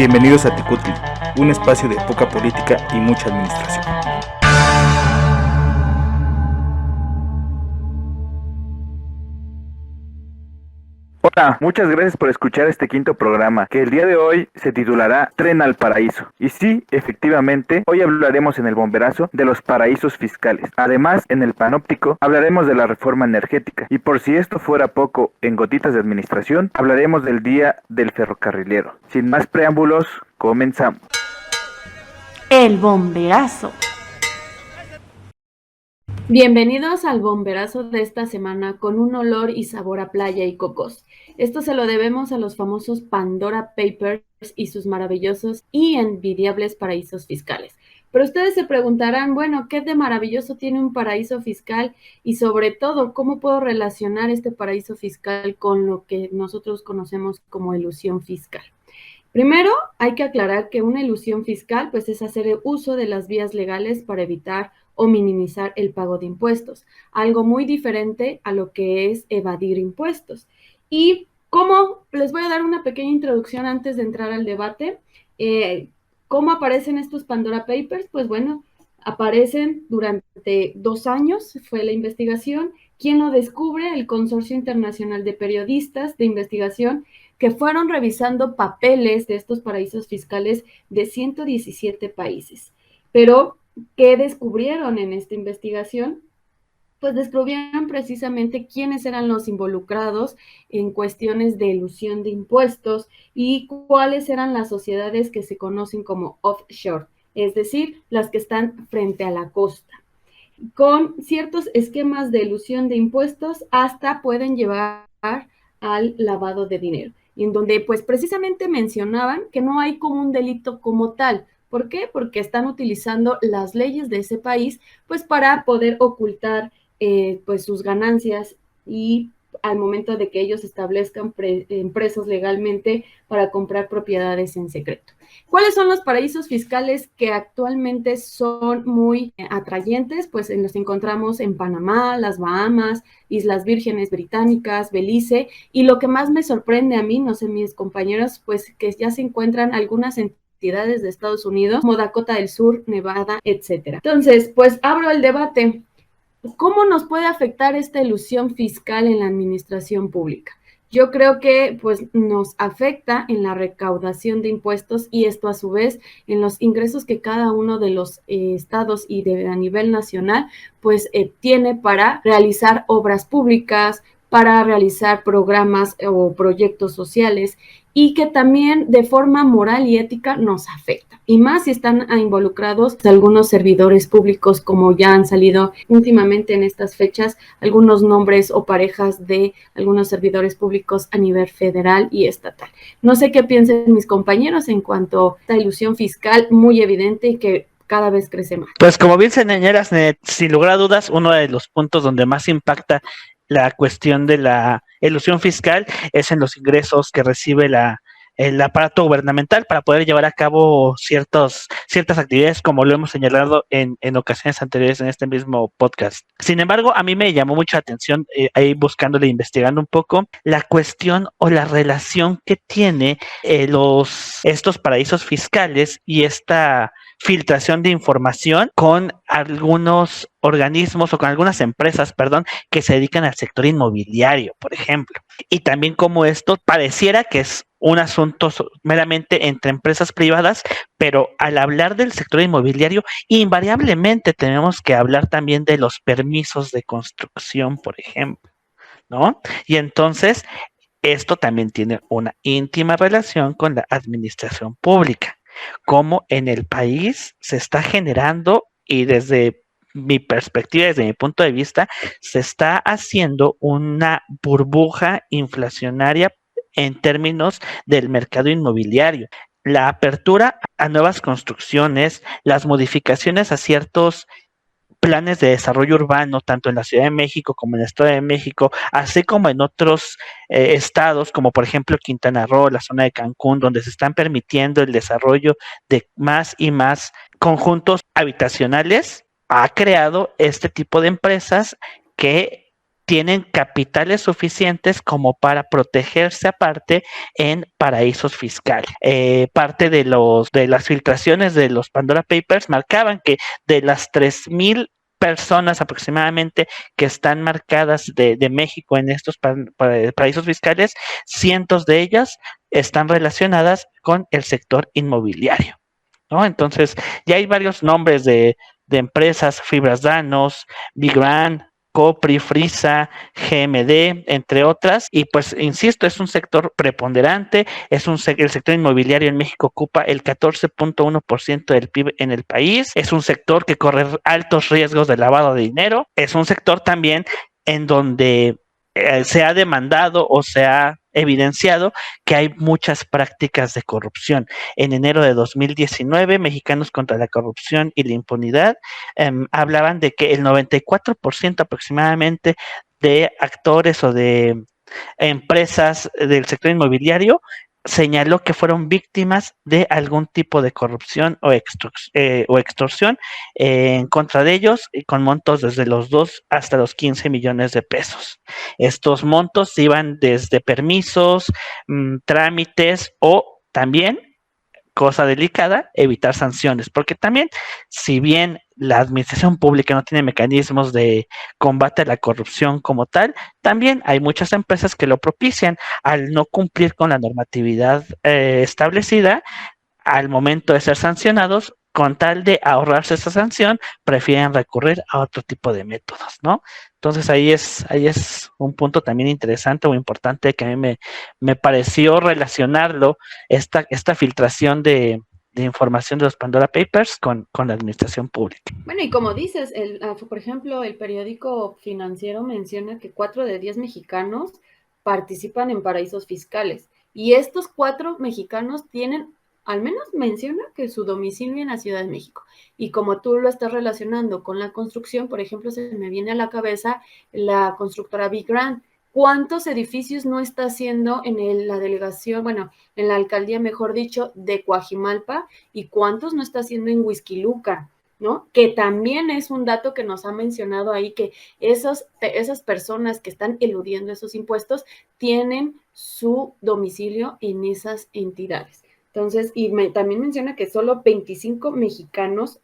Bienvenidos a Tecutli, un espacio de poca política y mucha administración. Hola, muchas gracias por escuchar este quinto programa, que el día de hoy se titulará Tren al Paraíso. Y sí, efectivamente, hoy hablaremos en el bomberazo de los paraísos fiscales. Además, en el panóptico hablaremos de la reforma energética. Y por si esto fuera poco, en gotitas de administración, hablaremos del Día del Ferrocarrilero. Sin más preámbulos, comenzamos. El bomberazo. Bienvenidos al bomberazo de esta semana con un olor y sabor a playa y cocos. Esto se lo debemos a los famosos Pandora Papers y sus maravillosos y envidiables paraísos fiscales. Pero ustedes se preguntarán, bueno, ¿qué de maravilloso tiene un paraíso fiscal? Y sobre todo, ¿cómo puedo relacionar este paraíso fiscal con lo que nosotros conocemos como elusión fiscal? Primero, hay que aclarar que una elusión fiscal pues, es hacer uso de las vías legales para evitar o minimizar el pago de impuestos, algo muy diferente a lo que es evadir impuestos. Y como les voy a dar una pequeña introducción antes de entrar al debate, ¿cómo aparecen estos Pandora Papers? Pues bueno, aparecen durante 2 años, fue la investigación. ¿Quién lo descubre? El Consorcio Internacional de Periodistas de Investigación, que fueron revisando papeles de estos paraísos fiscales de 117 países. Pero, ¿qué descubrieron en esta investigación? Pues descubrieron precisamente quiénes eran los involucrados en cuestiones de elusión de impuestos y cuáles eran las sociedades que se conocen como offshore, es decir, las que están frente a la costa, con ciertos esquemas de elusión de impuestos hasta pueden llevar al lavado de dinero, y en donde pues precisamente mencionaban que no hay como un delito como tal. ¿Por qué? Porque están utilizando las leyes de ese país pues para poder ocultar pues sus ganancias y al momento de que ellos establezcan empresas legalmente para comprar propiedades en secreto. ¿Cuáles son los paraísos fiscales que actualmente son muy atrayentes? Pues los encontramos en Panamá, las Bahamas, Islas Vírgenes Británicas, Belice, y lo que más me sorprende a mí, no sé, mis compañeros, pues que ya se encuentran algunas entidades de Estados Unidos, como Dakota del Sur, Nevada, etcétera. Entonces, pues abro el debate. ¿Cómo nos puede afectar esta elusión fiscal en la administración pública? Yo creo que pues nos afecta en la recaudación de impuestos y esto a su vez en los ingresos que cada uno de los estados y a nivel nacional pues tiene para realizar obras públicas, para realizar programas o proyectos sociales y que también de forma moral y ética nos afecta. Y más si están involucrados algunos servidores públicos, como ya han salido últimamente en estas fechas, algunos nombres o parejas de algunos servidores públicos a nivel federal y estatal. No sé qué piensen mis compañeros en cuanto a esta ilusión fiscal muy evidente y que cada vez crece más. Pues como bien señalas, sin lugar a dudas, uno de los puntos donde más impacta la cuestión de la elusión fiscal es en los ingresos que recibe el aparato gubernamental para poder llevar a cabo ciertas actividades, como lo hemos señalado en ocasiones anteriores en este mismo podcast. Sin embargo, a mí me llamó mucho la atención, ahí buscándole, investigando un poco, la cuestión o la relación que tiene estos paraísos fiscales y esta filtración de información con algunos organismos o con algunas empresas, que se dedican al sector inmobiliario, por ejemplo. Y también como esto pareciera que es un asunto meramente entre empresas privadas, pero al hablar del sector inmobiliario, invariablemente tenemos que hablar también de los permisos de construcción, por ejemplo, ¿no? Y entonces, esto también tiene una íntima relación con la administración pública, cómo en el país se está generando y desde mi perspectiva, desde mi punto de vista, se está haciendo una burbuja inflacionaria en términos del mercado inmobiliario. La apertura a nuevas construcciones, las modificaciones a ciertos planes de desarrollo urbano, tanto en la Ciudad de México como en el Estado de México, así como en otros estados, como por ejemplo Quintana Roo, la zona de Cancún, donde se están permitiendo el desarrollo de más y más conjuntos habitacionales, ha creado este tipo de empresas que tienen capitales suficientes como para protegerse aparte en paraísos fiscales. Parte de las filtraciones de los Pandora Papers marcaban que de las 3,000 personas aproximadamente que están marcadas de México en estos paraísos fiscales, cientos de ellas están relacionadas con el sector inmobiliario, ¿no? Entonces, ya hay varios nombres de empresas, Fibras Danos, Big Bang, Copri, Frisa, GMD, entre otras, y pues insisto, es un sector preponderante, el sector inmobiliario en México ocupa el 14.1% del PIB en el país, es un sector que corre altos riesgos de lavado de dinero, es un sector también en donde se ha demandado o se ha evidenciado que hay muchas prácticas de corrupción. En enero de 2019, Mexicanos contra la Corrupción y la Impunidad hablaban de que el 94% aproximadamente de actores o de empresas del sector inmobiliario señaló que fueron víctimas de algún tipo de corrupción o extorsión en contra de ellos, con montos desde los 2 hasta los 15 millones de pesos. Estos montos iban desde permisos, trámites o también, cosa delicada, evitar sanciones, porque también, si bien la administración pública no tiene mecanismos de combate a la corrupción como tal, también hay muchas empresas que lo propician al no cumplir con la normatividad establecida. Al momento de ser sancionados, con tal de ahorrarse esa sanción, prefieren recurrir a otro tipo de métodos, ¿no? Entonces ahí es un punto también interesante o importante que a mí me pareció relacionarlo, esta filtración de información de los Pandora Papers con la administración pública. Bueno, y como dices, por ejemplo, el periódico financiero menciona que 4 de 10 mexicanos participan en paraísos fiscales. Y estos 4 mexicanos tienen, al menos menciona que su domicilio en la Ciudad de México. Y como tú lo estás relacionando con la construcción, por ejemplo, se me viene a la cabeza la constructora Big Grand. ¿Cuántos edificios no está haciendo en la delegación, bueno, en la alcaldía, mejor dicho, de Coajimalpa? ¿Y cuántos no está haciendo en Huixquilucan? ¿No? Que también es un dato que nos ha mencionado ahí, que esas personas que están eludiendo esos impuestos tienen su domicilio en esas entidades. Entonces, también menciona que solo 25 mexicanos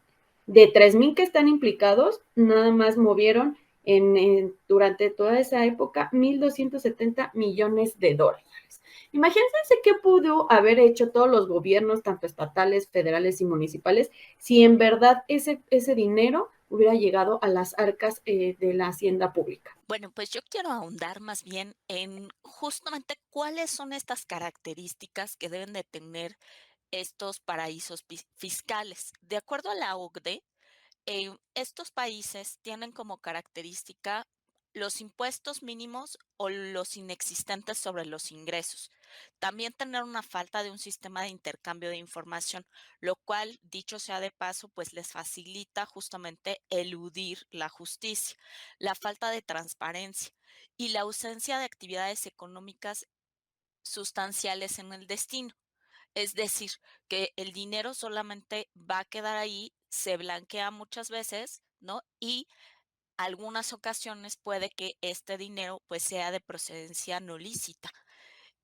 de 3,000 que están implicados, nada más movieron durante toda esa época 1,270 millones de dólares. Imagínense qué pudo haber hecho todos los gobiernos, tanto estatales, federales y municipales, si en verdad ese dinero hubiera llegado a las arcas de la hacienda pública. Bueno, pues yo quiero ahondar más bien en justamente cuáles son estas características que deben de tener estos paraísos fiscales. De acuerdo a la OCDE, estos países tienen como característica los impuestos mínimos o los inexistentes sobre los ingresos. También tener una falta de un sistema de intercambio de información, lo cual, dicho sea de paso, pues les facilita justamente eludir la justicia, la falta de transparencia y la ausencia de actividades económicas sustanciales en el destino. Es decir, que el dinero solamente va a quedar ahí, se blanquea muchas veces, ¿no? Y algunas ocasiones puede que este dinero pues sea de procedencia no lícita.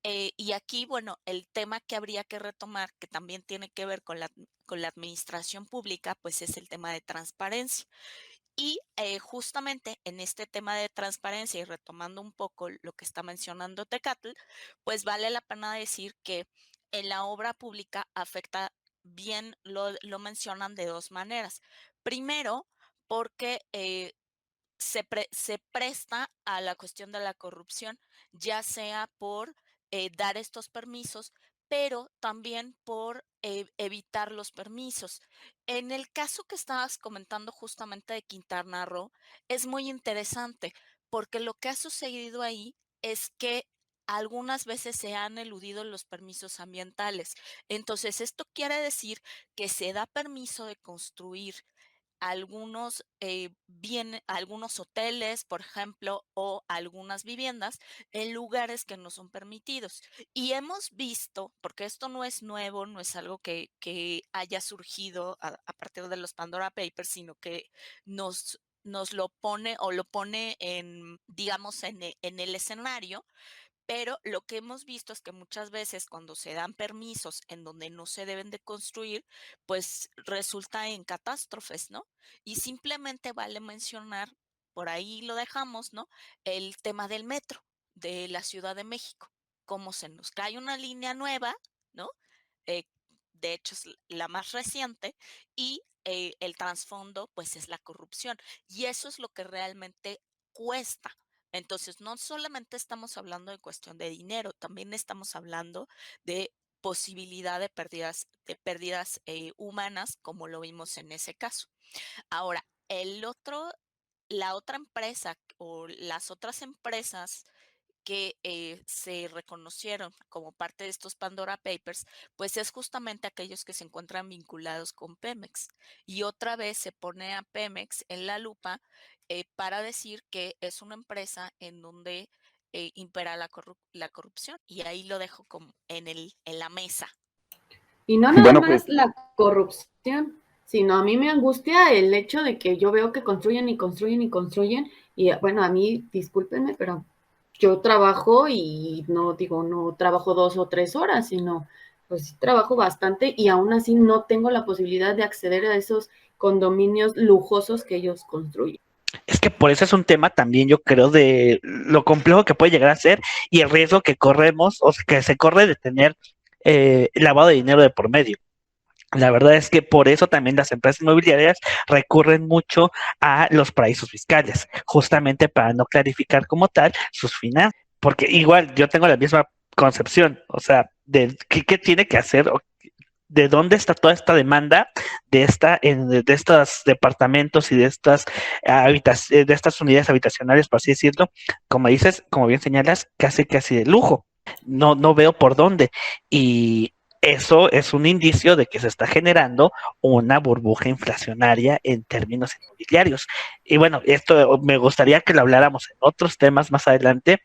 Y aquí, bueno, el tema que habría que retomar, que también tiene que ver con la administración pública, pues es el tema de transparencia. Y justamente en este tema de transparencia y retomando un poco lo que está mencionando Tecatl, pues vale la pena decir que en la obra pública afecta bien, lo mencionan de dos maneras. Primero, porque se presta a la cuestión de la corrupción, ya sea por dar estos permisos, pero también por evitar los permisos. En el caso que estabas comentando justamente de Quintana Roo, es muy interesante porque lo que ha sucedido ahí es que algunas veces se han eludido los permisos ambientales. Entonces, esto quiere decir que se da permiso de construir algunos hoteles, por ejemplo, o algunas viviendas en lugares que no son permitidos. Y hemos visto, porque esto no es nuevo, no es algo que haya surgido a partir de los Pandora Papers, sino que nos nos lo pone o lo pone en, digamos, en el escenario, pero lo que hemos visto es que muchas veces cuando se dan permisos en donde no se deben de construir, pues resulta en catástrofes, ¿no? Y simplemente vale mencionar, por ahí lo dejamos, ¿no? El tema del metro de la Ciudad de México, cómo se nos cae una línea nueva, ¿no? Eh, de hecho es la más reciente y el trasfondo pues es la corrupción y eso es lo que realmente cuesta. Entonces, no solamente estamos hablando de cuestión de dinero, también estamos hablando de posibilidad de pérdidas humanas, como lo vimos en ese caso. Ahora, la otra empresa o las otras empresas que se reconocieron como parte de estos Pandora Papers, pues es justamente aquellos que se encuentran vinculados con Pemex. Y otra vez se pone a Pemex en la lupa para decir que es una empresa en donde impera la corrupción. Y ahí lo dejo como en la mesa. Y no nada Bueno, pues más la corrupción, sino a mí me angustia el hecho de que yo veo que construyen y construyen y construyen. Y bueno, a mí, discúlpenme, pero yo trabajo y no digo, no trabajo 2 o 3 horas, sino pues sí trabajo bastante y aún así no tengo la posibilidad de acceder a esos condominios lujosos que ellos construyen. Es que por eso es un tema también, yo creo, de lo complejo que puede llegar a ser y el riesgo que corremos, o sea, que se corre de tener lavado de dinero de por medio. La verdad es que por eso también las empresas inmobiliarias recurren mucho a los paraísos fiscales, justamente para no clarificar como tal sus finanzas. Porque igual yo tengo la misma concepción, o sea, de qué tiene que hacer, de dónde está toda esta demanda de estos departamentos y de de estas unidades habitacionales, por así decirlo, como dices, como bien señalas, casi de lujo. No veo por dónde. Y eso es un indicio de que se está generando una burbuja inflacionaria en términos inmobiliarios. Y bueno, esto me gustaría que lo habláramos en otros temas más adelante,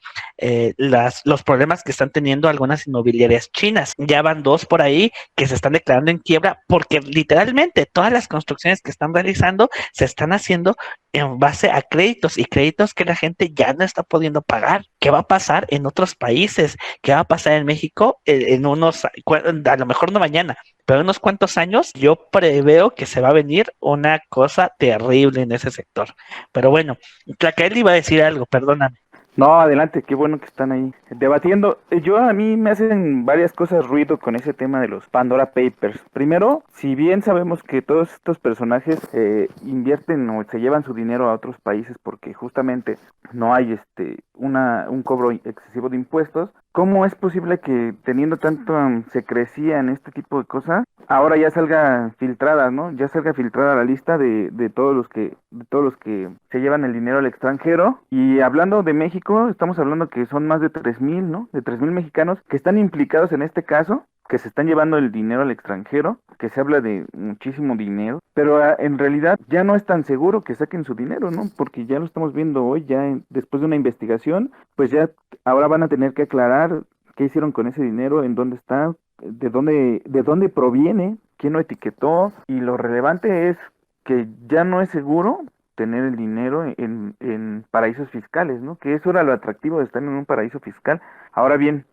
los problemas que están teniendo algunas inmobiliarias chinas. Ya van dos por ahí que se están declarando en quiebra porque literalmente todas las construcciones que están realizando se están haciendo en base a créditos y créditos que la gente ya no está pudiendo pagar. ¿Qué va a pasar en otros países? ¿Qué va a pasar en México en a lo mejor no mañana, pero en unos cuantos años? Yo preveo que se va a venir una cosa terrible en ese sector. Pero bueno, Tlacael iba a decir algo, perdóname. no, adelante, qué bueno que están ahí debatiendo. A mí me hacen varias cosas ruido con ese tema de los Pandora Papers. Primero, si bien sabemos que todos estos personajes invierten o se llevan su dinero a otros países porque justamente no hay un cobro excesivo de impuestos, ¿cómo es posible que teniendo tanto secrecía en este tipo de cosas, ahora ya salga filtrada, ¿no? Ya salga filtrada la lista de todos los que se llevan el dinero al extranjero. Y hablando de México, estamos hablando que son más de 3,000, ¿no? De 3,000 mexicanos que están implicados en este caso, que se están llevando el dinero al extranjero, que se habla de muchísimo dinero, pero en realidad ya no es tan seguro que saquen su dinero, ¿no? Porque ya lo estamos viendo hoy, después de una investigación, pues ya ahora van a tener que aclarar qué hicieron con ese dinero, en dónde está, de dónde proviene, quién lo etiquetó, y lo relevante es que ya no es seguro tener el dinero en paraísos fiscales, ¿no? Que eso era lo atractivo de estar en un paraíso fiscal. Ahora bien,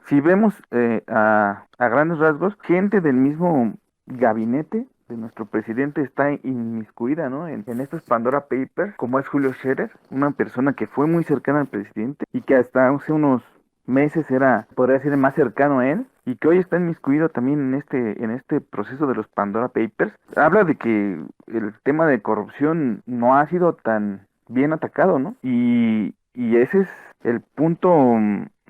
si vemos a grandes rasgos, gente del mismo gabinete de nuestro presidente está inmiscuida, ¿no? En estos Pandora Papers, como es Julio Scherer, una persona que fue muy cercana al presidente y que hasta hace unos meses era, podría decir, más cercano a él, y que hoy está inmiscuido también en este proceso de los Pandora Papers. Habla de que el tema de corrupción no ha sido tan bien atacado, ¿no? Y ese es el punto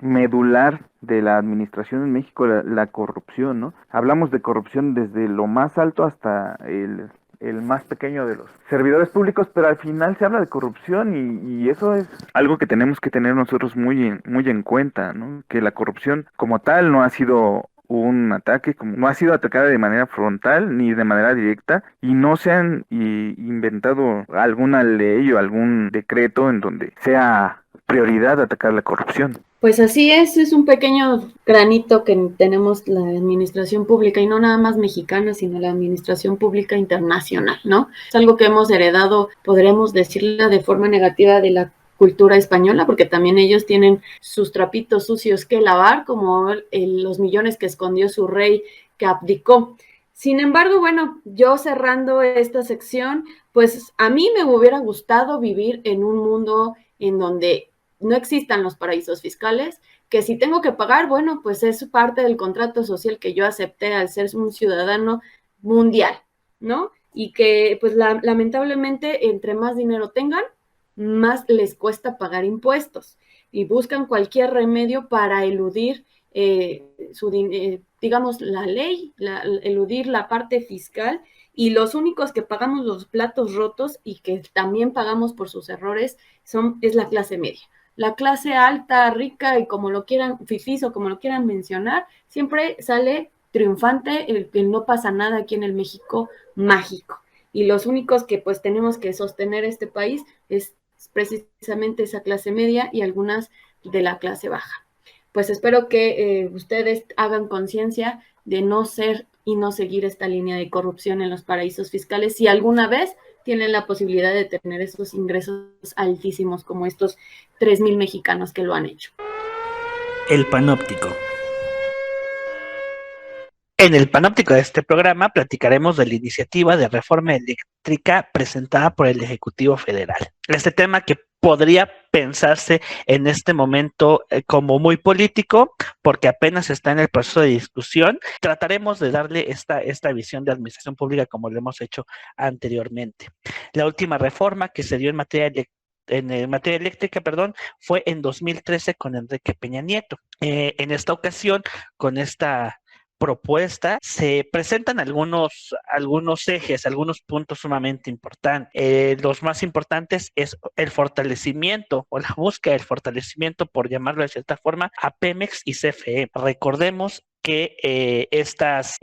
medular de la administración en México, la corrupción, ¿no? Hablamos de corrupción desde lo más alto hasta el más pequeño de los servidores públicos, pero al final se habla de corrupción y eso es algo que tenemos que tener nosotros muy en cuenta, ¿no? Que la corrupción como tal no ha sido un ataque, como no ha sido atacada de manera frontal ni de manera directa y no se han inventado alguna ley o algún decreto en donde sea prioridad atacar la corrupción. Pues así es un pequeño granito que tenemos la administración pública, y no nada más mexicana, sino la administración pública internacional, ¿no? Es algo que hemos heredado, podremos decirlo de forma negativa, de la cultura española, porque también ellos tienen sus trapitos sucios que lavar, como los millones que escondió su rey que abdicó. Sin embargo, bueno, yo cerrando esta sección, pues a mí me hubiera gustado vivir en un mundo en donde no existan los paraísos fiscales, que si tengo que pagar, bueno, pues es parte del contrato social que yo acepté al ser un ciudadano mundial, ¿no? Y que pues lamentablemente entre más dinero tengan, más les cuesta pagar impuestos y buscan cualquier remedio para eludir digamos, la ley, eludir la parte fiscal, y los únicos que pagamos los platos rotos y que también pagamos por sus errores es la clase media. La clase alta, rica y como lo quieran, fifís o como lo quieran mencionar, siempre sale triunfante el no pasa nada aquí en el México mágico. Y los únicos que pues tenemos que sostener este país es precisamente esa clase media y algunas de la clase baja. Pues espero que ustedes hagan conciencia de no ser y no seguir esta línea de corrupción en los paraísos fiscales si alguna vez tienen la posibilidad de tener esos ingresos altísimos como estos 3,000 mexicanos que lo han hecho. El Panóptico. En el panóptico de este programa platicaremos de la iniciativa de reforma eléctrica presentada por el Ejecutivo Federal. Este tema que podría pensarse en este momento como muy político, porque apenas está en el proceso de discusión, trataremos de darle esta visión de administración pública como lo hemos hecho anteriormente. La última reforma que se dio en materia eléctrica, fue en 2013 con Enrique Peña Nieto. En esta ocasión, con esta propuesta, se presentan algunos ejes, algunos puntos sumamente importantes. Los más importantes es el fortalecimiento o la búsqueda del fortalecimiento, por llamarlo de cierta forma, a Pemex y CFE. Recordemos que estas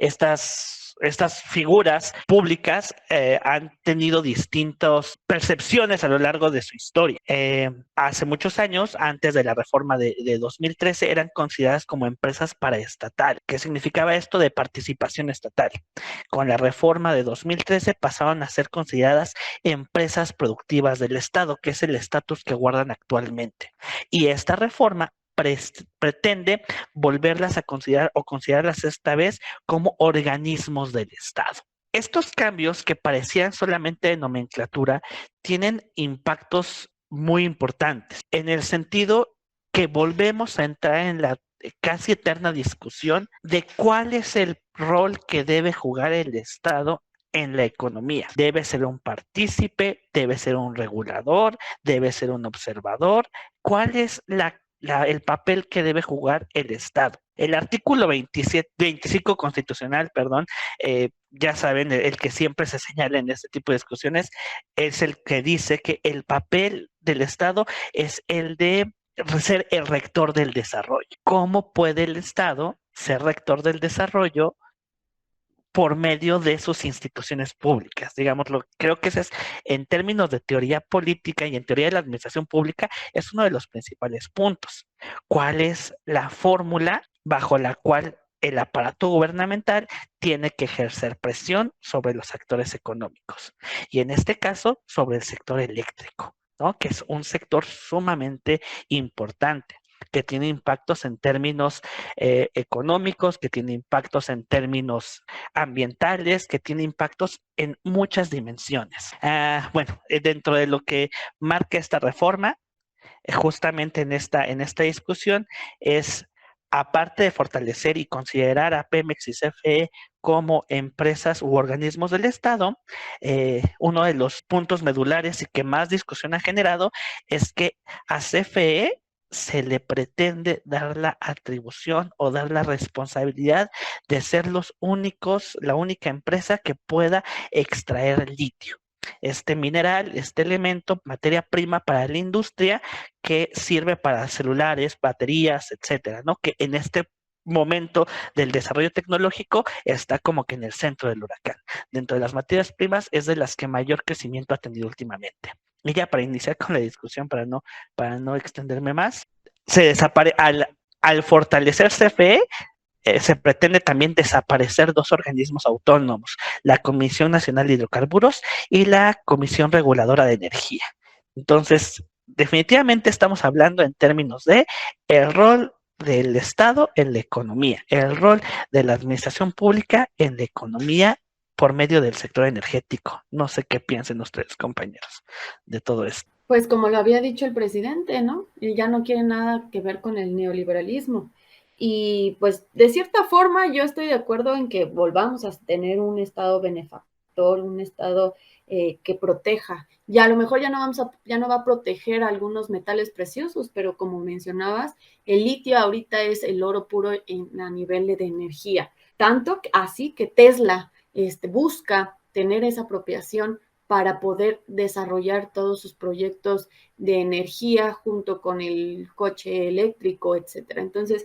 figuras públicas han tenido distintas percepciones a lo largo de su historia. Hace muchos años, antes de la reforma de 2013, eran consideradas como empresas paraestatales. ¿Qué significaba esto de participación estatal? Con la reforma de 2013 pasaron a ser consideradas empresas productivas del Estado, que es el estatus que guardan actualmente. Y esta reforma pretende volverlas a considerar o considerarlas esta vez como organismos del Estado. Estos cambios, que parecían solamente de nomenclatura, tienen impactos muy importantes, en el sentido que volvemos a entrar en la casi eterna discusión de cuál es el rol que debe jugar el Estado en la economía. Debe ser un partícipe, debe ser un regulador, debe ser un observador. ¿Cuál es el papel que debe jugar el Estado? El artículo 25 constitucional, ya saben, el que siempre se señala en este tipo de discusiones, es el que dice que el papel del Estado es el de ser el rector del desarrollo. ¿Cómo puede el Estado ser rector del desarrollo? Por medio de sus instituciones públicas, digámoslo. Creo que ese es, en términos de teoría política y en teoría de la administración pública, es uno de los principales puntos. ¿Cuál es la fórmula bajo la cual el aparato gubernamental tiene que ejercer presión sobre los actores económicos? Y en este caso, sobre el sector eléctrico, ¿no? Que es un sector sumamente importante, que tiene impactos en términos económicos, que tiene impactos en términos ambientales, que tiene impactos en muchas dimensiones. Dentro de lo que marca esta reforma, justamente en esta discusión, es, aparte de fortalecer y considerar a Pemex y CFE como empresas u organismos del Estado, uno de los puntos medulares y que más discusión ha generado es que a CFE se le pretende dar la atribución o dar la responsabilidad de ser la única empresa que pueda extraer litio. Este mineral, este elemento, materia prima para la industria, que sirve para celulares, baterías, etcétera, ¿no? Que en este momento del desarrollo tecnológico está como que en el centro del huracán. Dentro de las materias primas es de las que mayor crecimiento ha tenido últimamente. Y ya para iniciar con la discusión, para no extenderme más, al fortalecer CFE, se pretende también desaparecer dos organismos autónomos, la Comisión Nacional de Hidrocarburos y la Comisión Reguladora de Energía. Entonces, definitivamente estamos hablando en términos de el rol del Estado en la economía, el rol de la administración pública en la economía por medio del sector energético. No sé qué piensen ustedes, compañeros, de todo esto. Pues como lo había dicho el presidente, ¿no? Y ya no quiere nada que ver con el neoliberalismo. Y pues de cierta forma yo estoy de acuerdo en que volvamos a tener un Estado benefactor, un Estado que proteja. Y a lo mejor ya no va a proteger algunos metales preciosos, pero como mencionabas, el litio ahorita es el oro puro a nivel de energía. Tanto así que Tesla busca tener esa apropiación para poder desarrollar todos sus proyectos de energía junto con el coche eléctrico, etcétera. Entonces,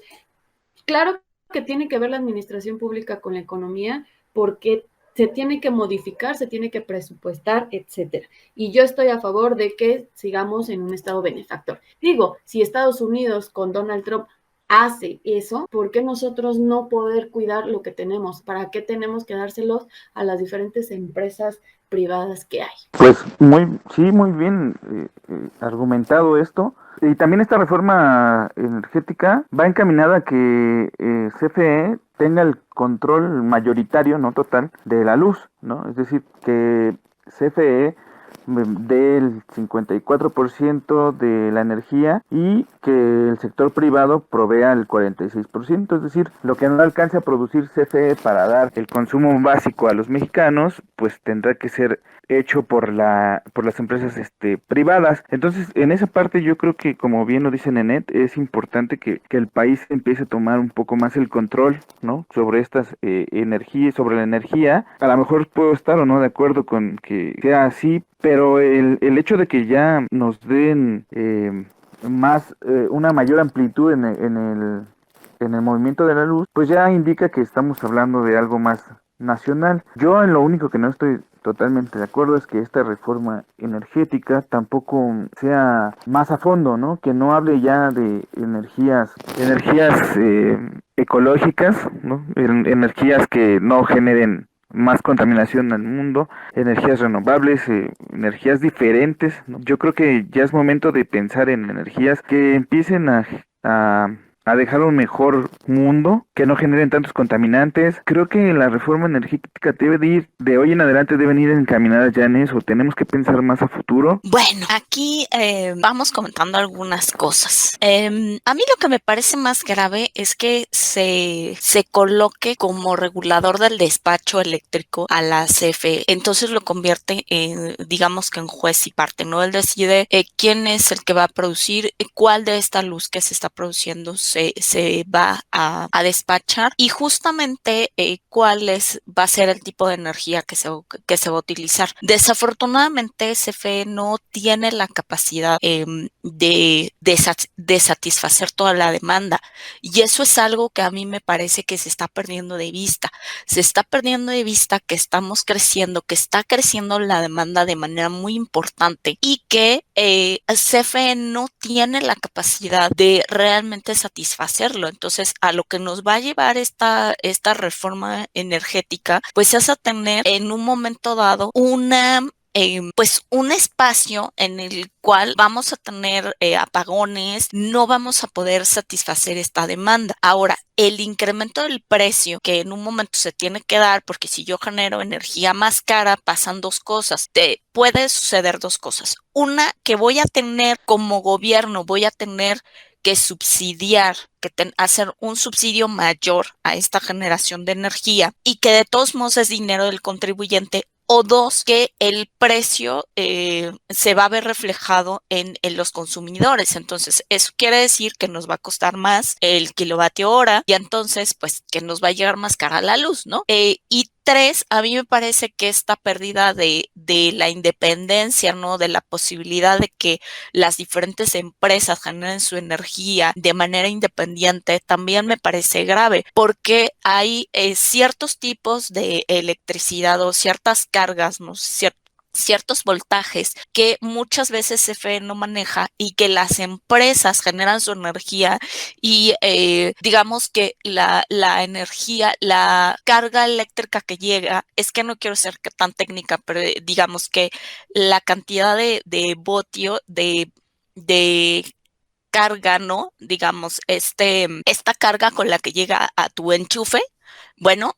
claro que tiene que ver la administración pública con la economía porque se tiene que modificar, se tiene que presupuestar, etcétera. Y yo estoy a favor de que sigamos en un estado benefactor. Digo, si Estados Unidos con Donald Trump hace eso, ¿por qué nosotros no poder cuidar lo que tenemos? ¿Para qué tenemos que dárselos a las diferentes empresas privadas que hay? Pues muy bien argumentado esto. Y también esta reforma energética va encaminada a que CFE tenga el control mayoritario, no total, de la luz, ¿no? Es decir, que CFE del 54% de la energía y que el sector privado provea el 46%, es decir, lo que no alcance a producir CFE para dar el consumo básico a los mexicanos, pues tendrá que ser hecho por las empresas privadas. Entonces, en esa parte yo creo que, como bien lo dice Nenet, es importante que el país empiece a tomar un poco más el control, ¿no? Sobre estas energías, sobre la energía. A lo mejor puedo estar o no de acuerdo con que sea así, pero el hecho de que ya nos den una mayor amplitud en el movimiento de la luz, pues ya indica que estamos hablando de algo más nacional. Yo en lo único que no estoy totalmente de acuerdo es que esta reforma energética tampoco sea más a fondo, ¿no? Que no hable ya de energías ecológicas, ¿no? Energías que no generen más contaminación al mundo, energías renovables, energías diferentes, ¿no? Yo creo que ya es momento de pensar en energías que empiecen a dejar un mejor mundo, que no generen tantos contaminantes. Creo que la reforma energética de hoy en adelante deben ir encaminadas ya en eso. Tenemos que pensar más a futuro. Bueno, aquí vamos comentando algunas cosas. A mí lo que me parece más grave es que se coloque como regulador del despacho eléctrico a la CFE. Entonces lo convierte en, digamos que en juez y parte, ¿no? Él decide quién es el que va a producir, cuál de esta luz que se está produciendo se va a despachar y justamente cuál va a ser el tipo de energía que se va a utilizar. Desafortunadamente, CFE no tiene la capacidad de satisfacer toda la demanda y eso es algo que a mí me parece que se está perdiendo de vista. Se está perdiendo de vista que estamos creciendo, que está creciendo la demanda de manera muy importante y que CFE no tiene la capacidad de realmente satisfacerlo. Entonces, a lo que nos va a llevar esta reforma energética, pues es a tener en un momento dado pues un espacio en el cual vamos a tener apagones, no vamos a poder satisfacer esta demanda. Ahora, el incremento del precio que en un momento se tiene que dar, porque si yo genero energía más cara, pasan dos cosas. Puede suceder dos cosas. Una, que voy a tener como gobierno, voy a tener que subsidiar, hacer un subsidio mayor a esta generación de energía y que de todos modos es dinero del contribuyente. O dos, que el precio se va a ver reflejado en los consumidores. Entonces, eso quiere decir que nos va a costar más el kilovatio hora y entonces, pues, que nos va a llegar más cara la luz, ¿no? Y tres, a mí me parece que esta pérdida de la independencia, ¿no? De la posibilidad de que las diferentes empresas generen su energía de manera independiente, también me parece grave, porque hay ciertos tipos de electricidad o ciertas cargas, ¿no? ciertos voltajes que muchas veces CFE no maneja y que las empresas generan su energía y digamos que la energía, la carga eléctrica que llega, es que no quiero ser tan técnica, pero digamos que la cantidad de voltio, de carga, ¿no? Digamos, esta carga con la que llega a tu enchufe, bueno,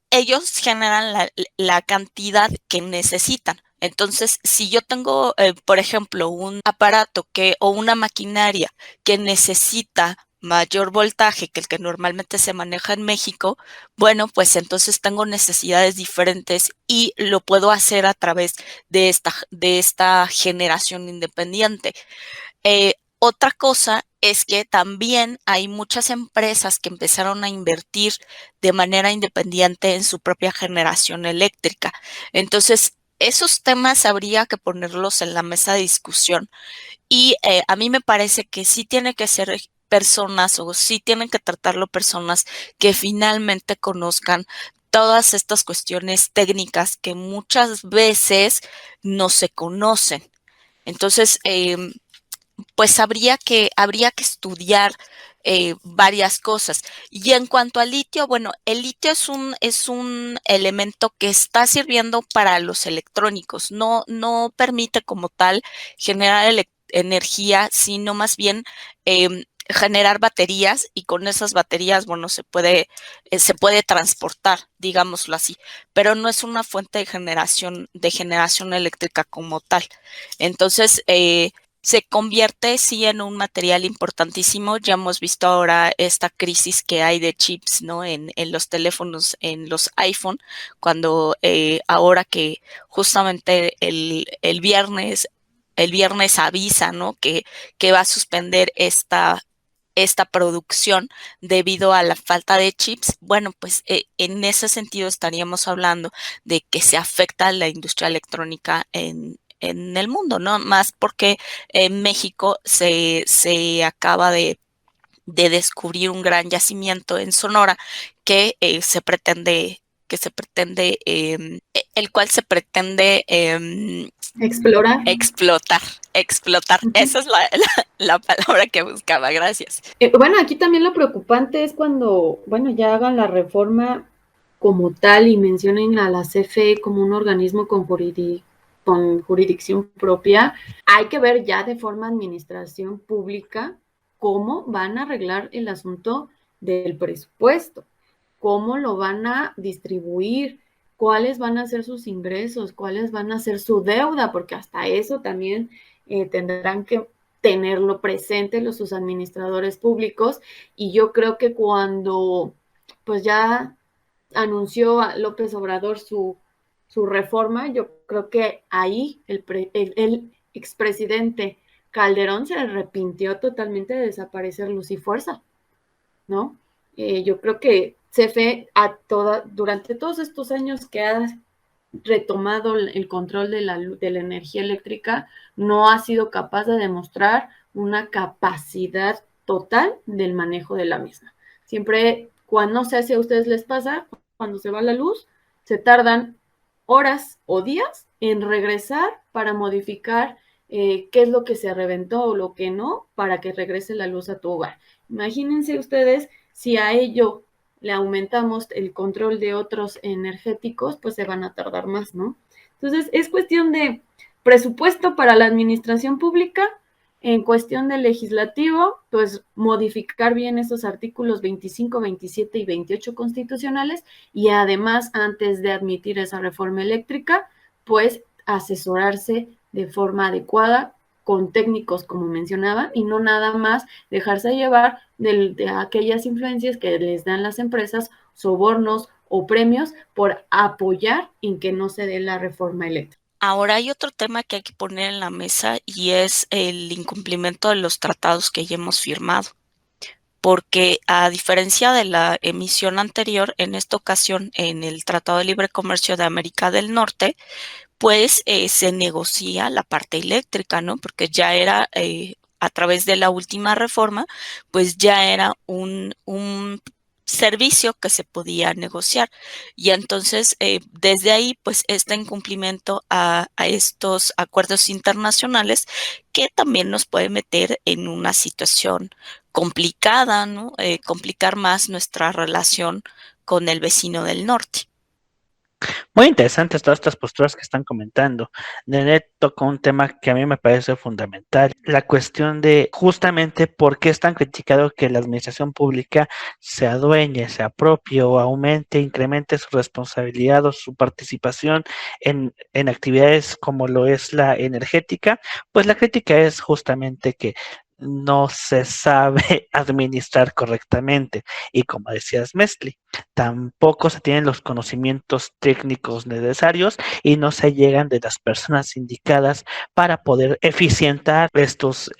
ellos generan la cantidad que necesitan. Entonces, si yo tengo, por ejemplo, un aparato o una maquinaria que necesita mayor voltaje que el que normalmente se maneja en México, bueno, pues entonces tengo necesidades diferentes y lo puedo hacer a través de esta generación independiente. Otra cosa es que también hay muchas empresas que empezaron a invertir de manera independiente en su propia generación eléctrica. Entonces, esos temas habría que ponerlos en la mesa de discusión y a mí me parece que sí tiene que ser personas o sí tienen que tratarlo personas que finalmente conozcan todas estas cuestiones técnicas que muchas veces no se conocen. Entonces, pues habría que estudiar varias cosas. Y en cuanto al litio, bueno, el litio es un elemento que está sirviendo para los electrónicos, no permite como tal generar energía, sino más bien generar baterías y con esas baterías, bueno, se puede transportar, digámoslo así, pero no es una fuente de generación eléctrica como tal. Entonces, se convierte sí en un material importantísimo. Ya hemos visto ahora esta crisis que hay de chips, ¿no? En los teléfonos, en los iPhone, cuando ahora que justamente el viernes avisa, ¿no? Que va a suspender esta producción debido a la falta de chips, bueno, pues en ese sentido estaríamos hablando de que se afecta a la industria electrónica en el mundo, ¿no? Más porque en México se acaba de descubrir un gran yacimiento en Sonora que se pretende el cual se pretende Explorar. explotar. Ujú. Esa es la palabra que buscaba, gracias. Bueno, aquí también lo preocupante es cuando, bueno, ya hagan la reforma como tal y mencionen a la CFE como un organismo con jurisdicción propia. Hay que ver ya de forma administración pública cómo van a arreglar el asunto del presupuesto, cómo lo van a distribuir, cuáles van a ser sus ingresos, cuáles van a ser su deuda, porque hasta eso también tendrán que tenerlo presente sus administradores públicos. Y yo creo que cuando pues ya anunció a López Obrador su reforma, yo creo que ahí el expresidente Calderón se arrepintió totalmente de desaparecer Luz y Fuerza, ¿no? Yo creo que CFE durante todos estos años que ha retomado el control de la energía eléctrica, no ha sido capaz de demostrar una capacidad total del manejo de la misma. Siempre, cuando no sé si a ustedes les pasa, cuando se va la luz, se tardan horas o días en regresar para modificar qué es lo que se reventó o lo que no, para que regrese la luz a tu hogar. Imagínense ustedes si a ello le aumentamos el control de otros energéticos, pues se van a tardar más, ¿no? Entonces, es cuestión de presupuesto para la administración pública, en cuestión del legislativo, pues modificar bien esos artículos 25, 27 y 28 constitucionales y además, antes de admitir esa reforma eléctrica, pues asesorarse de forma adecuada con técnicos, como mencionaba, y no nada más dejarse llevar de aquellas influencias que les dan las empresas, sobornos o premios por apoyar en que no se dé la reforma eléctrica. Ahora hay otro tema que hay que poner en la mesa y es el incumplimiento de los tratados que ya hemos firmado. Porque a diferencia de la emisión anterior, en esta ocasión en el Tratado de Libre Comercio de América del Norte, pues se negocia la parte eléctrica, ¿no? Porque ya era, a través de la última reforma, pues ya era un servicio que se podía negociar. Y entonces, desde ahí, pues, está en cumplimiento a estos acuerdos internacionales que también nos puede meter en una situación complicada, ¿no? Complicar más nuestra relación con el vecino del norte. Muy interesantes todas estas posturas que están comentando. Nenet tocó un tema que a mí me parece fundamental, la cuestión de justamente por qué es tan criticado que la administración pública se adueñe, se apropie o aumente, incremente su responsabilidad o su participación en actividades como lo es la energética. Pues la crítica es justamente que no se sabe administrar correctamente. Y como decías, Mesli, tampoco se tienen los conocimientos técnicos necesarios y no se llegan de las personas indicadas para poder eficientar estos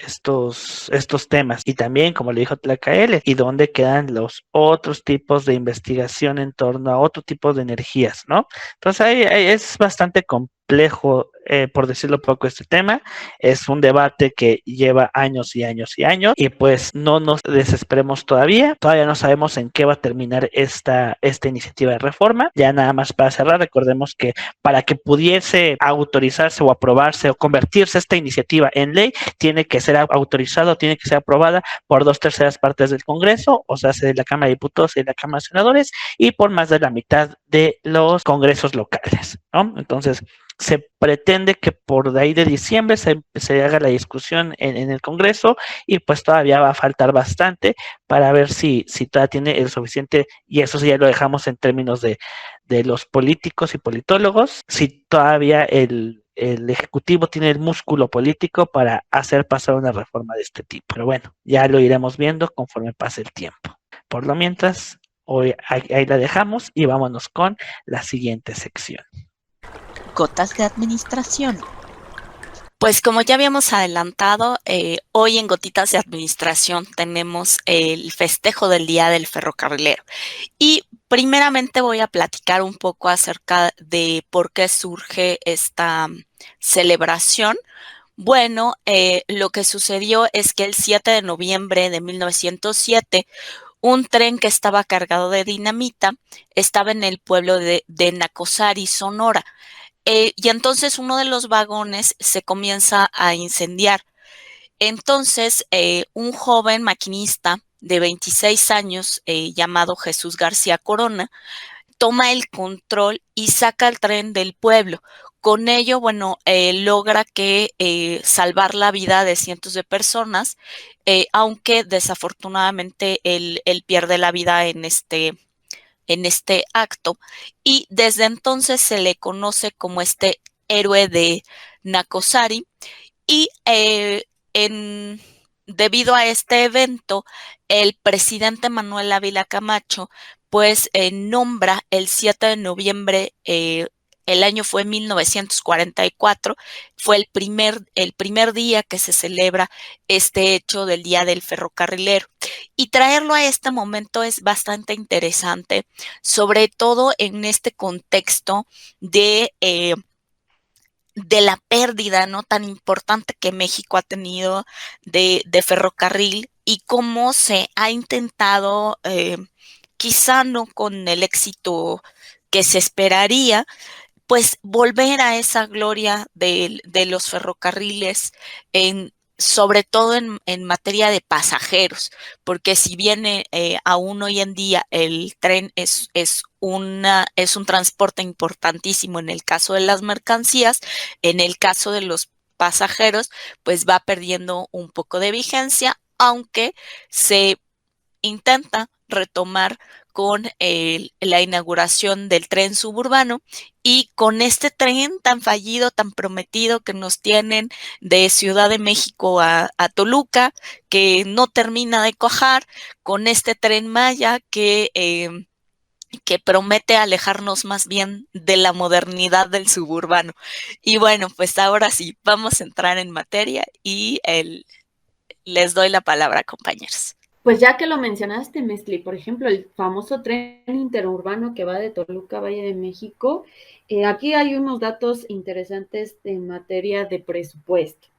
temas. Y también, como le dijo Tlacaele, y dónde quedan los otros tipos de investigación en torno a otro tipo de energías, ¿no? Entonces ahí es bastante complejo, por decirlo poco, este tema. Es un debate que lleva años y años y años y pues no nos desesperemos todavía no sabemos en qué va a terminar esta iniciativa de reforma. Ya nada más para cerrar, recordemos que para que pudiese autorizarse o aprobarse o convertirse esta iniciativa en ley, tiene que ser autorizado, tiene que ser aprobada por 2/3 del Congreso, o sea, de la Cámara de Diputados y de la Cámara de Senadores, y por más de la mitad de los congresos locales, ¿no? Entonces, se pretende que por de ahí de diciembre se haga la discusión en el Congreso y pues todavía va a faltar bastante para ver si todavía tiene el suficiente, y eso sí ya lo dejamos en términos de los políticos y politólogos, si todavía el Ejecutivo tiene el músculo político para hacer pasar una reforma de este tipo. Pero bueno, ya lo iremos viendo conforme pase el tiempo. Por lo mientras, hoy ahí la dejamos y vámonos con la siguiente sección. Gotas de administración. Pues como ya habíamos adelantado, hoy en Gotitas de Administración tenemos el festejo del Día del Ferrocarrilero. Y primeramente voy a platicar un poco acerca de por qué surge esta celebración. Bueno, lo que sucedió es que el 7 de noviembre de 1907, un tren que estaba cargado de dinamita estaba en el pueblo de Nacosari, Sonora. Y entonces uno de los vagones se comienza a incendiar. Entonces, un joven maquinista de 26 años, llamado Jesús García Corona, toma el control y saca el tren del pueblo. Con ello, bueno, logra salvar la vida de cientos de personas, aunque desafortunadamente él pierde la vida en este acto, y desde entonces se le conoce como este héroe de Nacosari. Y debido a este evento, el presidente Manuel Ávila Camacho pues nombra el 7 de noviembre, el año fue 1944, fue el primer día que se celebra este hecho del Día del Ferrocarrilero. Y traerlo a este momento es bastante interesante, sobre todo en este contexto de la pérdida, ¿no?, tan importante que México ha tenido de ferrocarril, y cómo se ha intentado, quizá no con el éxito que se esperaría, pues volver a esa gloria de los ferrocarriles, sobre todo en materia de pasajeros, porque si bien aún hoy en día el tren es un transporte importantísimo en el caso de las mercancías, en el caso de los pasajeros, pues va perdiendo un poco de vigencia, aunque se intenta retomar con la inauguración del tren suburbano, y con este tren tan fallido, tan prometido que nos tienen de Ciudad de México a Toluca, que no termina de cuajar, con este Tren Maya que promete alejarnos más bien de la modernidad del suburbano. Y bueno, pues ahora sí, vamos a entrar en materia y les doy la palabra, compañeros. Pues ya que lo mencionaste, Mesli, por ejemplo, el famoso tren interurbano que va de Toluca a Valle de México, aquí hay unos datos interesantes en materia de presupuesto.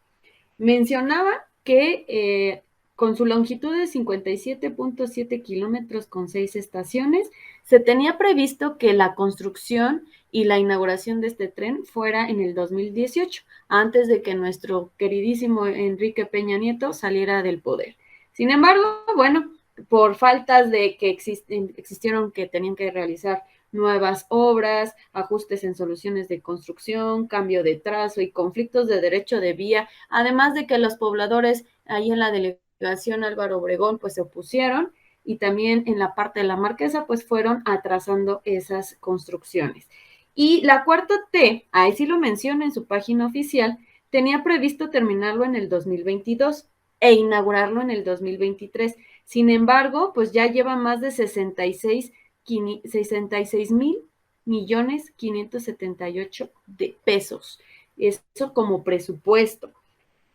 Mencionaba que con su longitud de 57.7 kilómetros con 6 estaciones, se tenía previsto que la construcción y la inauguración de este tren fuera en el 2018, antes de que nuestro queridísimo Enrique Peña Nieto saliera del poder. Sin embargo, bueno, por faltas de que existieron que tenían que realizar nuevas obras, ajustes en soluciones de construcción, cambio de trazo y conflictos de derecho de vía, además de que los pobladores ahí en la delegación Álvaro Obregón pues se opusieron y también en la parte de la Marquesa pues fueron atrasando esas construcciones. Y la cuarta T, ahí sí lo menciona en su página oficial, tenía previsto terminarlo en el 2022 e inaugurarlo en el 2023. Sin embargo, pues ya lleva más de 66,578 de pesos. Eso como presupuesto.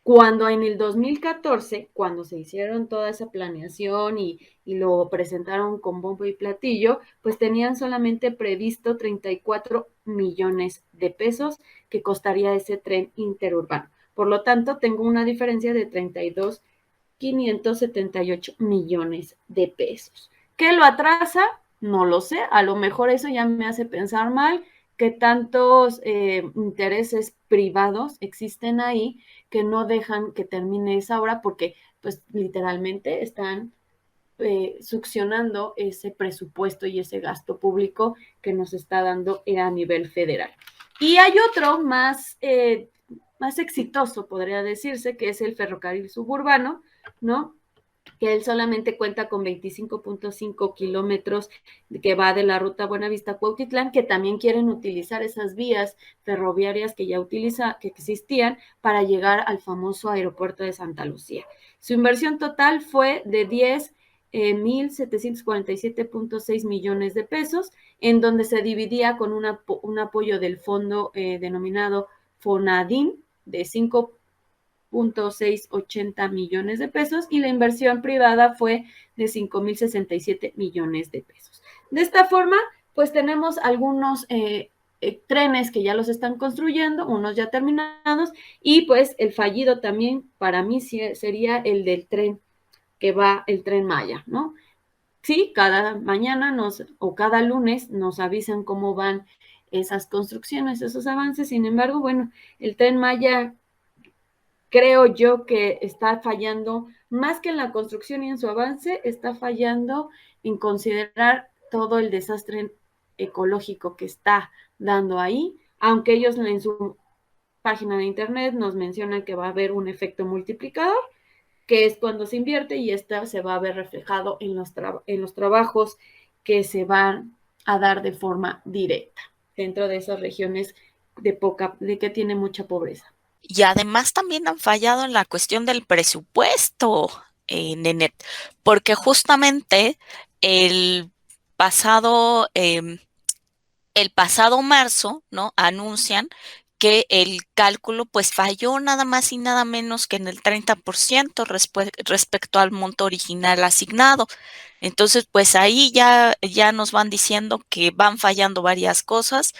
Cuando en el 2014, cuando se hicieron toda esa planeación y lo presentaron con bombo y platillo, pues tenían solamente previsto 34 millones de pesos que costaría ese tren interurbano. Por lo tanto, tengo una diferencia de 32,578 millones de pesos. ¿Qué lo atrasa? No lo sé, a lo mejor eso ya me hace pensar mal, que tantos intereses privados existen ahí que no dejan que termine esa obra porque pues literalmente están succionando ese presupuesto y ese gasto público que nos está dando a nivel federal. Y hay otro más exitoso, podría decirse, que es el ferrocarril suburbano, ¿no? Que él solamente cuenta con 25.5 kilómetros que va de la ruta Buenavista-Cuautitlán, que también quieren utilizar esas vías ferroviarias que ya que existían para llegar al famoso aeropuerto de Santa Lucía. Su inversión total fue de 10,747.6 millones de pesos, en donde se dividía con un apoyo del fondo denominado FONADIN de 5,680 millones de pesos y la inversión privada fue de 5,067 millones de pesos. De esta forma, pues tenemos algunos trenes que ya los están construyendo, unos ya terminados, y pues el fallido también para mí sería el del tren que va, el Tren Maya, ¿no? Sí, cada mañana o cada lunes nos avisan cómo van esas construcciones, esos avances. Sin embargo, bueno, el Tren Maya creo yo que está fallando más que en la construcción y en su avance, está fallando en considerar todo el desastre ecológico que está dando ahí, aunque ellos en su página de internet nos mencionan que va a haber un efecto multiplicador, que es cuando se invierte y esta se va a ver reflejado en los trabajos que se van a dar de forma directa dentro de esas regiones de que tiene mucha pobreza. Y además también han fallado en la cuestión del presupuesto, Nenet, porque justamente el pasado, el pasado marzo, ¿no? Anuncian que el cálculo pues falló nada más y nada menos que en el 30% respecto al monto original asignado. Entonces, pues ahí ya nos van diciendo que van fallando varias cosas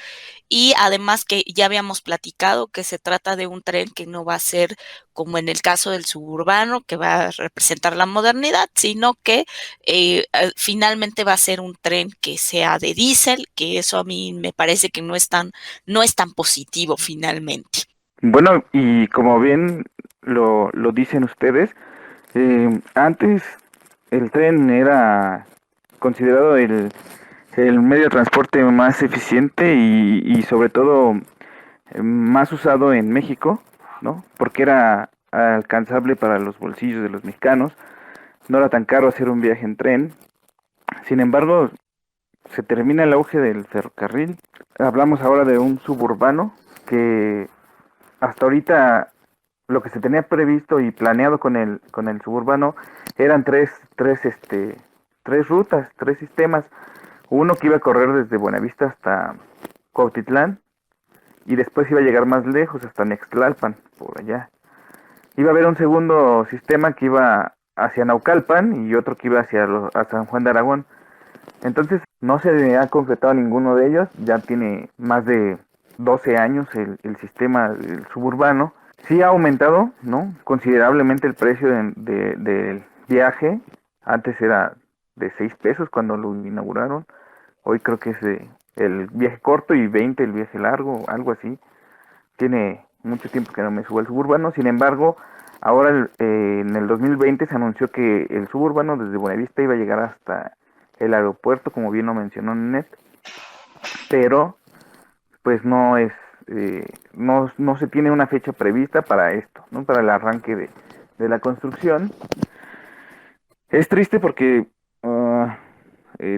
y además que ya habíamos platicado que se trata de un tren que no va a ser como en el caso del suburbano, que va a representar la modernidad, sino que finalmente va a ser un tren que sea de diésel, que eso a mí me parece que no es tan positivo finalmente. Bueno, y como bien lo dicen ustedes, antes el tren era considerado el medio de transporte más eficiente y sobre todo más usado en México, ¿no? Porque era alcanzable para los bolsillos de los mexicanos, no era tan caro hacer un viaje en tren. Sin embargo, se termina el auge del ferrocarril. Hablamos ahora de un suburbano que hasta ahorita lo que se tenía previsto y planeado con el suburbano eran tres rutas, tres sistemas. Uno que iba a correr desde Buenavista hasta Cuautitlán y después iba a llegar más lejos hasta Nextlalpan, por allá. Iba a haber un segundo sistema que iba hacia Naucalpan y otro que iba a San Juan de Aragón. Entonces no se ha concretado ninguno de ellos, ya tiene más de 12 años el sistema del suburbano. Sí ha aumentado, ¿no?, considerablemente el precio viaje. Antes era de 6 pesos cuando lo inauguraron. Hoy creo que es el viaje corto y 20 el viaje largo, algo así. Tiene mucho tiempo que no me subo al suburbano. Sin embargo, ahora en el 2020 se anunció que el suburbano desde Buenavista iba a llegar hasta el aeropuerto, como bien lo mencionó Net, pero pues no es, no se tiene una fecha prevista para esto, ¿no? Para el arranque de la construcción. Es triste porque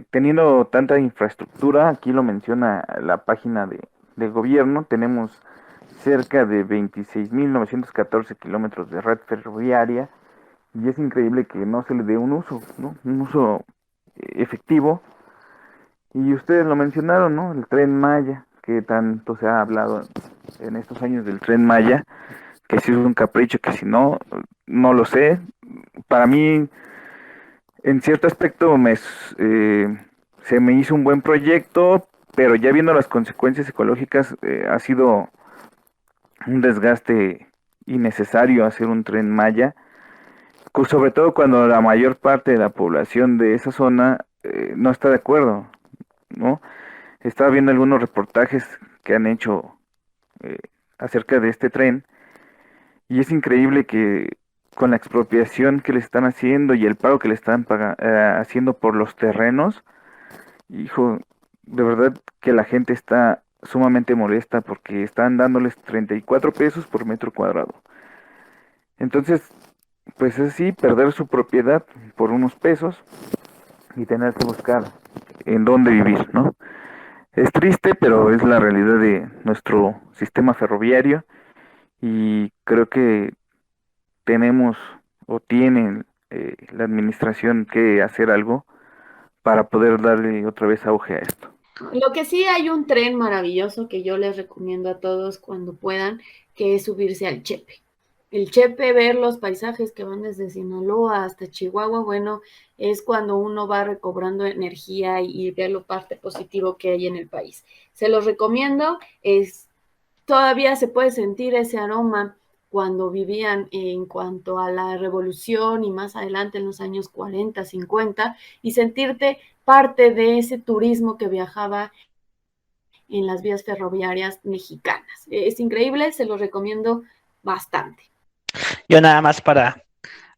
teniendo tanta infraestructura, aquí lo menciona la página del gobierno, tenemos cerca de 26.914 kilómetros de red ferroviaria y es increíble que no se le dé un uso, ¿no? Un uso efectivo. Y ustedes lo mencionaron, ¿no? El Tren Maya, que tanto se ha hablado en estos años del Tren Maya, que si es un capricho, que si no, no lo sé. Para mí, en cierto aspecto, se me hizo un buen proyecto, pero ya viendo las consecuencias ecológicas, ha sido un desgaste innecesario hacer un Tren Maya, sobre todo cuando la mayor parte de la población de esa zona no está de acuerdo, ¿no? Estaba viendo algunos reportajes que han hecho eh, acerca de este tren y es increíble que con la expropiación que le están haciendo y el pago que le están haciendo por los terrenos, hijo, de verdad que la gente está sumamente molesta porque están dándoles 34 pesos por metro cuadrado. Entonces, pues es así, perder su propiedad por unos pesos y tener que buscar en dónde vivir, ¿no? Es triste, pero es la realidad de nuestro sistema ferroviario y creo que tenemos o tienen la administración que hacer algo para poder darle otra vez auge a esto. Lo que sí, hay un tren maravilloso que yo les recomiendo a todos cuando puedan, que es subirse al Chepe. El Chepe, ver los paisajes que van desde Sinaloa hasta Chihuahua, bueno, es cuando uno va recobrando energía y ver lo parte positivo que hay en el país. Se los recomiendo, todavía se puede sentir ese aroma cuando vivían en cuanto a la revolución y más adelante en los años 40, 50, y sentirte parte de ese turismo que viajaba en las vías ferroviarias mexicanas. Es increíble, se lo recomiendo bastante. Yo nada más para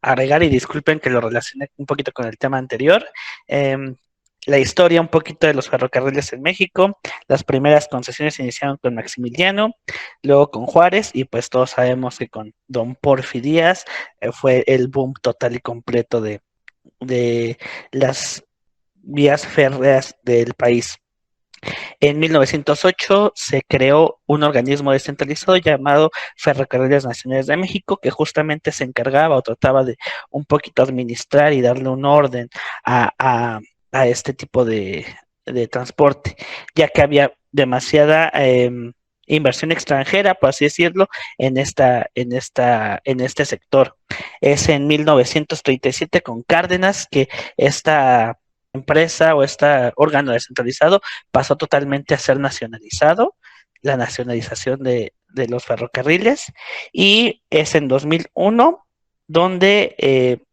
agregar, y disculpen que lo relacioné un poquito con el tema anterior, la historia un poquito de los ferrocarriles en México. Las primeras concesiones se iniciaron con Maximiliano, luego con Juárez, y pues todos sabemos que con Don Porfi Díaz fue el boom total y completo de las vías férreas del país. En 1908 se creó un organismo descentralizado llamado Ferrocarriles Nacionales de México, que justamente se encargaba o trataba de un poquito administrar y darle un orden a este tipo de transporte, ya que había demasiada inversión extranjera, por así decirlo, en este sector. Es en 1937 con Cárdenas que esta empresa o este órgano descentralizado pasó totalmente a ser nacionalizado, la nacionalización de los ferrocarriles, y es en 2001 donde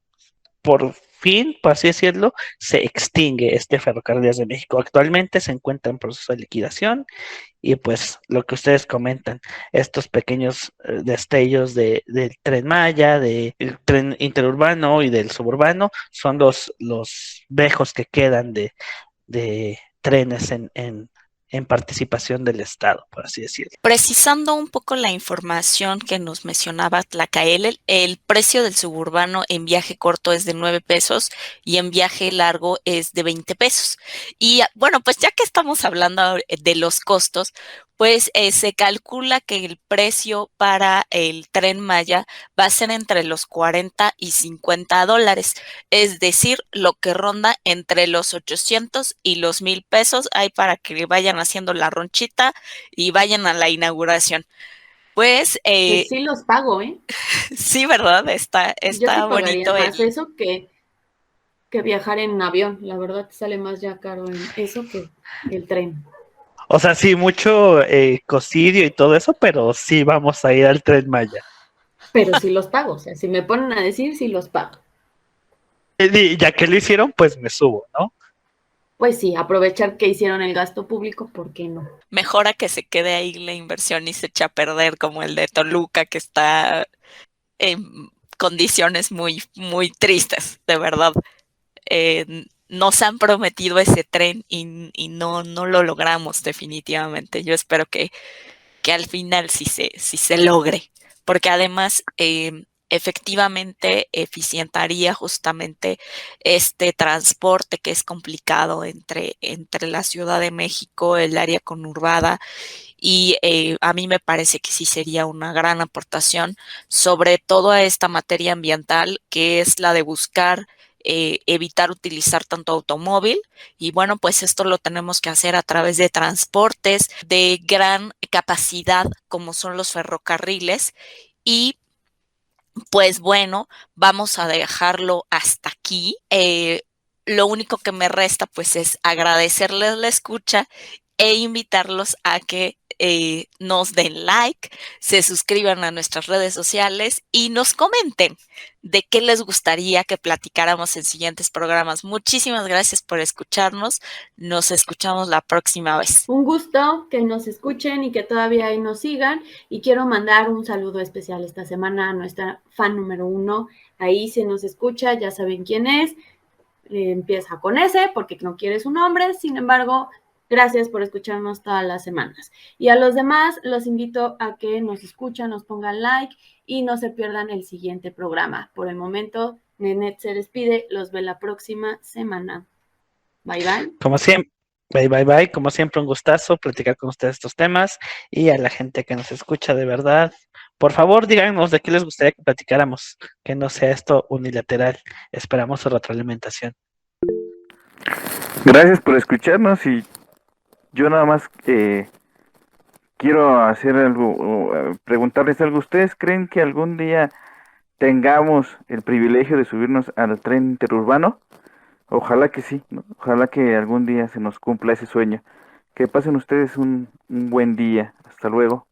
por fin, por así decirlo, se extingue este Ferrocarriles de México. Actualmente se encuentra en proceso de liquidación y pues lo que ustedes comentan, estos pequeños destellos del Tren Maya, del tren interurbano y del suburbano, son los vejos que quedan de trenes en participación del Estado, por así decirlo. Precisando un poco la información que nos mencionaba Tlacael, el precio del suburbano en viaje corto es de 9 pesos y en viaje largo es de 20 pesos. Y bueno, pues ya que estamos hablando de los costos, pues se calcula que el precio para el Tren Maya va a ser entre los 40 y 50 dólares, es decir, lo que ronda entre los 800 y los 1,000 pesos. Hay para que vayan haciendo la ronchita y vayan a la inauguración. Pues sí los pago, ¿eh? Sí, ¿verdad? Está Yo sí pagaría bonito más eso que viajar en avión. La verdad sale más ya caro en eso que el tren. O sea, sí, mucho cocidio y todo eso, pero sí vamos a ir al Tren Maya. Pero sí los pago, o sea, si me ponen a decir, sí los pago. Y ya que lo hicieron, pues me subo, ¿no? Pues sí, aprovechar que hicieron el gasto público, ¿por qué no? Mejor a que se quede ahí la inversión y se eche a perder como el de Toluca, que está en condiciones muy, muy tristes, de verdad. Nos han prometido ese tren y no lo logramos definitivamente. Yo espero que al final sí se logre, porque además efectivamente eficientaría justamente este transporte que es complicado entre la Ciudad de México, el área conurbada, y a mí me parece que sí sería una gran aportación sobre todo a esta materia ambiental, que es la de buscar evitar utilizar tanto automóvil. Y bueno, pues esto lo tenemos que hacer a través de transportes de gran capacidad como son los ferrocarriles. Y pues bueno, vamos a dejarlo hasta aquí. Lo único que me resta pues es agradecerles la escucha e invitarlos a que nos den like, se suscriban a nuestras redes sociales y nos comenten de qué les gustaría que platicáramos en siguientes programas. Muchísimas gracias por escucharnos. Nos escuchamos la próxima vez. Un gusto que nos escuchen y que todavía ahí nos sigan. Y quiero mandar un saludo especial esta semana a nuestra fan número 1. Ahí se nos escucha, ya saben quién es. Empieza con S porque no quiere su nombre. Sin embargo, gracias por escucharnos todas las semanas. Y a los demás los invito a que nos escuchen, nos pongan like y no se pierdan el siguiente programa. Por el momento, Nenet se despide. Los ve la próxima semana. Bye, bye. Como siempre, bye. Como siempre, un gustazo platicar con ustedes estos temas y a la gente que nos escucha de verdad. Por favor, díganos de qué les gustaría que platicáramos, que no sea esto unilateral. Esperamos su retroalimentación. Gracias por escucharnos y yo nada más quiero hacer algo, preguntarles algo. ¿Ustedes creen que algún día tengamos el privilegio de subirnos al tren interurbano? Ojalá que sí, ¿no? Ojalá que algún día se nos cumpla ese sueño. Que pasen ustedes un buen día. Hasta luego.